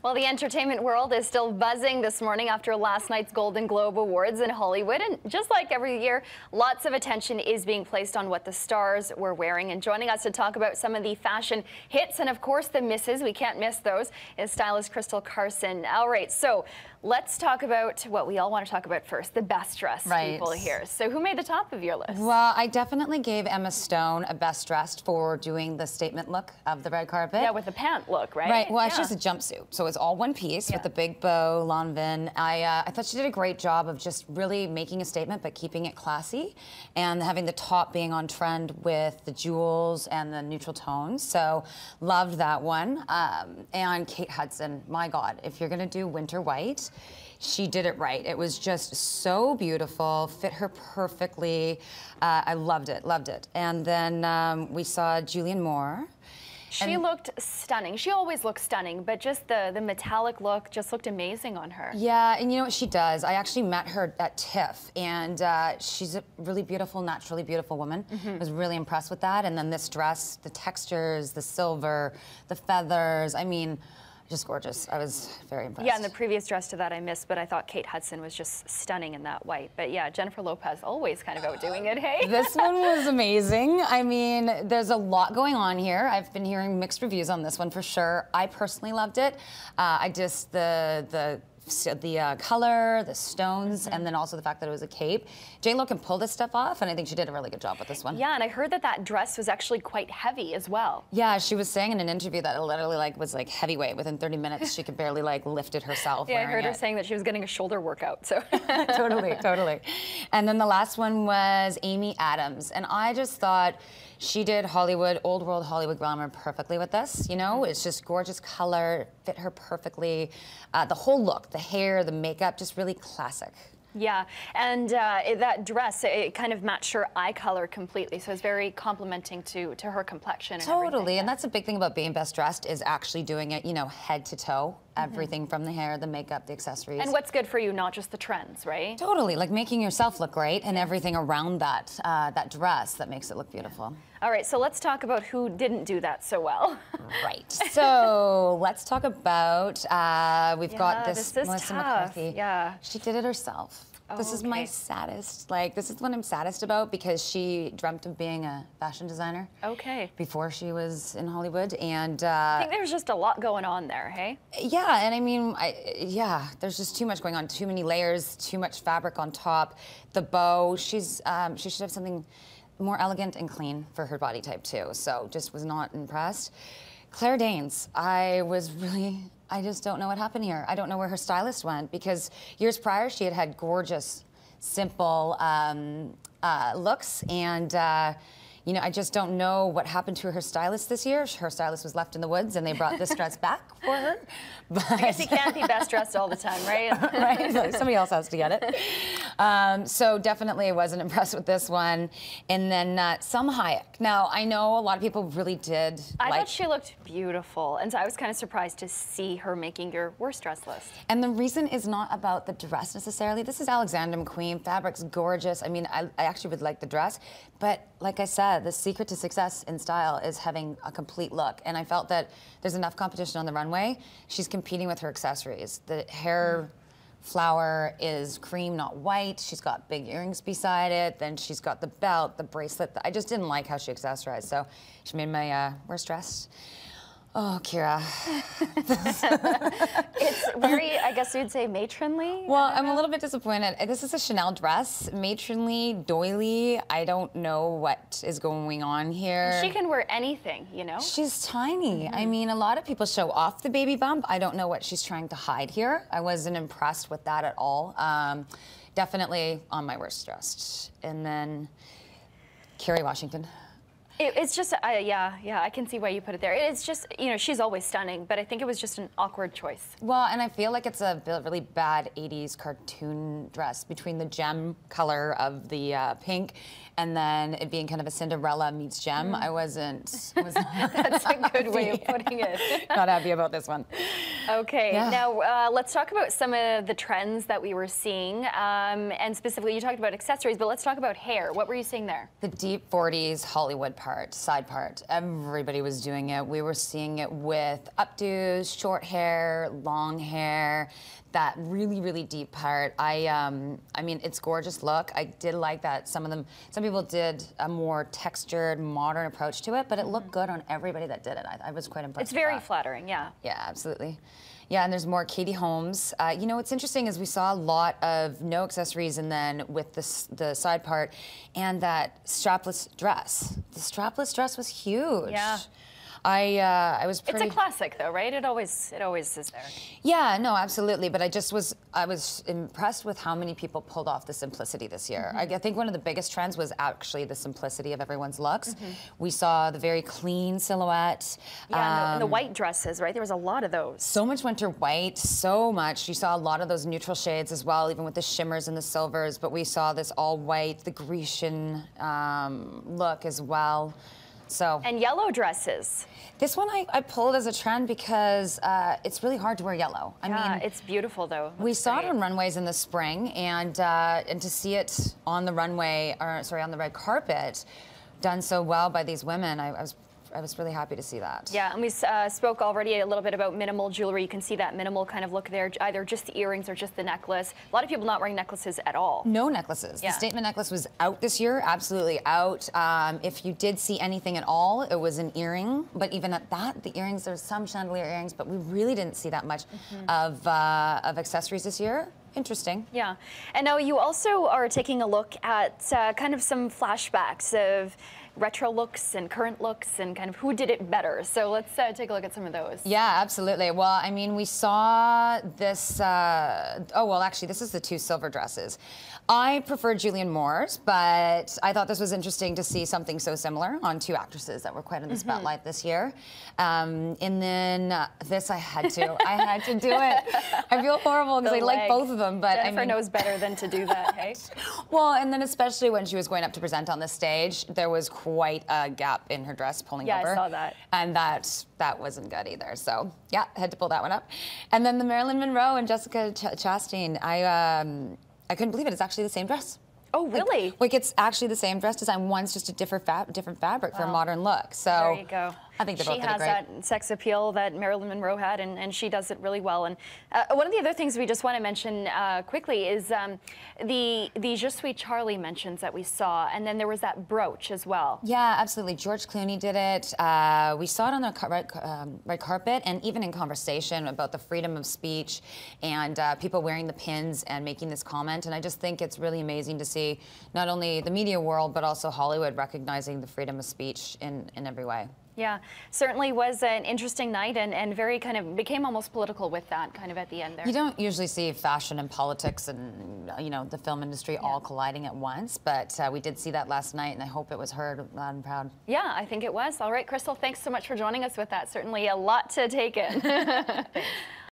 Well, the entertainment world is still buzzing this morning after last night's Golden Globe Awards in Hollywood. And just like every year, lots of attention is being placed on what the stars were wearing. And joining us to talk about some of the fashion hits and, of course, the misses, we can't miss those, is stylist Crystal Carson. All right, so let's talk about what we all want to talk about first, the best dressed people here. So who made the top of your list? Well, I definitely gave Emma Stone a best dressed for doing the statement look of the red carpet. Yeah, with the pant look, right? Right. Well, it's just a jumpsuit, so it's all one piece with the big bow, Lanvin. I thought she did a great job of just really making a statement, but keeping it classy, and having the top being on trend with the jewels and the neutral tones. So loved that one. And Kate Hudson, my God, if you're gonna do winter white, she did it right. It was just so beautiful, fit her perfectly. I loved it, loved it. And then we saw Julianne Moore. She looked stunning. She always looks stunning, but just the metallic look just looked amazing on her. Yeah, and you know what she does? I actually met her at TIFF, and she's a really beautiful, naturally beautiful woman. I was really impressed with that. And then this dress, the textures, the silver, the feathers, I mean, just gorgeous. I was very impressed. Yeah, and the previous dress to that I missed, but I thought Kate Hudson was just stunning in that white. But yeah, Jennifer Lopez always kind of outdoing it, hey? This one was amazing. I mean, there's a lot going on here. I've been hearing mixed reviews on this one for sure. I personally loved it. I just, the color, the stones, and then also the fact that it was a cape. J.Lo can pull this stuff off, and I think she did a really good job with this one. Yeah, and I heard that that dress was actually quite heavy as well. Yeah, she was saying in an interview that it literally was heavyweight. Within 30 minutes, she could barely lift it herself. Yeah, I heard her saying that she was getting a shoulder workout. So totally, totally. And then the last one was Amy Adams, and I just thought she did Hollywood, old world Hollywood glamour perfectly with this. You know, it's just gorgeous color, fit her perfectly. The whole look, the hair, the makeup, just really classic. Yeah, and that dress, it kind of matched her eye color completely, so it's very complimenting to her complexion and Totally, and that's a big thing about being best dressed is actually doing it, you know, head to toe. Everything from the hair, the makeup, the accessories. And what's good for you, not just the trends, right? Totally, like making yourself look great and everything around that, that dress that makes it look beautiful. All right, so let's talk about who didn't do that so well. Right, so let's talk about, we've got this Melissa tough. McCarthy. Yeah. She did it herself. This is my saddest, this is what I'm saddest about because she dreamt of being a fashion designer. Okay. Before she was in Hollywood, and I think there's just a lot going on there, hey? Yeah, and I mean, there's just too much going on, too many layers, too much fabric on top. The bow, she should have something more elegant and clean for her body type too. So just was not impressed. Claire Danes, I just don't know what happened here. I don't know where her stylist went because years prior she had had gorgeous, simple looks, and you know, I just don't know what happened to her stylist this year. Her stylist was left in the woods, and they brought this dress back for her. But I guess you can't be best dressed all the time, right? Right, like somebody else has to get it. So definitely I wasn't impressed with this one. And then Salma Hayek. Now, I know a lot of people really did I thought she looked beautiful, and so I was kind of surprised to see her making your worst dress list. And the reason is not about the dress necessarily. This is Alexander McQueen. Fabric's gorgeous. I mean, I actually would like the dress, but like I said, the secret to success in style is having a complete look. And I felt that there's enough competition on the runway. She's competing with her accessories. The hair flower is cream, not white. She's got big earrings beside it. Then she's got the belt, the bracelet. I just didn't like how she accessorized. So she made my worst dress. Oh, Kira. It's very, I guess you'd say, matronly? Well, I'm a little bit disappointed. This is a Chanel dress. Matronly, doily. I don't know what is going on here. She can wear anything, you know? She's tiny. I mean, a lot of people show off the baby bump. I don't know what she's trying to hide here. I wasn't impressed with that at all. Definitely on my worst dressed. And then Kerry Washington. It's just, yeah, I can see why you put it there. It's just, you know, she's always stunning, but I think it was just an awkward choice. Well, and I feel like it's a really bad 80s cartoon dress between the gem color of the pink and then it being kind of a Cinderella meets gem. I was not That's a good way of putting it. Not happy about this one. Okay, Yeah. now let's talk about some of the trends that we were seeing, and specifically you talked about accessories, but let's talk about hair. What were you seeing there? The deep 40s Hollywood part, side part, everybody was doing it. We were seeing it with updos, short hair, long hair, that really, really deep part. I mean, it's gorgeous look. I did like that some people did a more textured, modern approach to it, but it looked good on everybody that did it. I was quite impressed. It's very flattering, yeah. Yeah, absolutely. Yeah, and there's more Katie Holmes. You know, what's interesting is we saw a lot of no accessories and then with the side part and that strapless dress. The strapless dress was huge. Yeah. I was pretty... It's a classic though, right? It always is there. Yeah, no, absolutely. But I was impressed with how many people pulled off the simplicity this year. I think one of the biggest trends was actually the simplicity of everyone's looks. We saw the very clean silhouette. Yeah, and the white dresses, right? There was a lot of those. So much winter white, so much. You saw a lot of those neutral shades as well, even with the shimmers and the silvers, but we saw this all white, the Grecian look as well. So. And yellow dresses. This one I pulled as a trend because it's really hard to wear yellow. I mean, it's beautiful though. We saw it on runways in the spring, and to see it on the runway, or sorry, on the red carpet, done so well by these women, I was really happy to see that. Yeah, and we spoke already a little bit about minimal jewelry. You can see that minimal kind of look there, either just the earrings or just the necklace. A lot of people not wearing necklaces at all. No necklaces. Yeah. The statement necklace was out this year, absolutely out. If you did see anything at all, it was an earring. But even at that, the earrings, there's some chandelier earrings, but we really didn't see that much of accessories this year. Interesting. Yeah, and now you also are taking a look at kind of some flashbacks of retro looks and current looks and kind of who did it better. So let's take a look at some of those. Yeah, absolutely. Well, I mean, we saw this, oh, well, actually, this is the two silver dresses. I prefer Julianne Moore's, but I thought this was interesting to see something so similar on two actresses that were quite in the spotlight this year. And then this I had to do it. I feel horrible because I like both of them, but Jennifer knows better than to do that, hey? Well, and then especially when she was going up to present on the stage, there was quite a gap in her dress pulling over. Yeah, I saw that. And that wasn't good either. So yeah, had to pull that one up. And then the Marilyn Monroe and Jessica Chastain, I couldn't believe it. It's actually the same dress. Oh, really? Like it's actually the same dress design. One's just a different fabric for a modern look. So there you go. I think they both did it great. She has that sex appeal that Marilyn Monroe had, and she does it really well. And one of the other things we just want to mention quickly is the Je suis Charlie mentions that we saw, and then there was that brooch as well. Yeah, absolutely. George Clooney did it. We saw it on the red carpet, and even in conversation about the freedom of speech and people wearing the pins and making this comment. And I just think it's really amazing to see not only the media world, but also Hollywood recognizing the freedom of speech in every way. Yeah, certainly was an interesting night and very kind of became almost political with that kind of at the end there. You don't usually see fashion and politics and, you know, the film industry all colliding at once, but we did see that last night, and I hope it was heard loud and proud. Yeah, I think it was. All right, Crystal, thanks so much for joining us with that. Certainly a lot to take in. Thanks.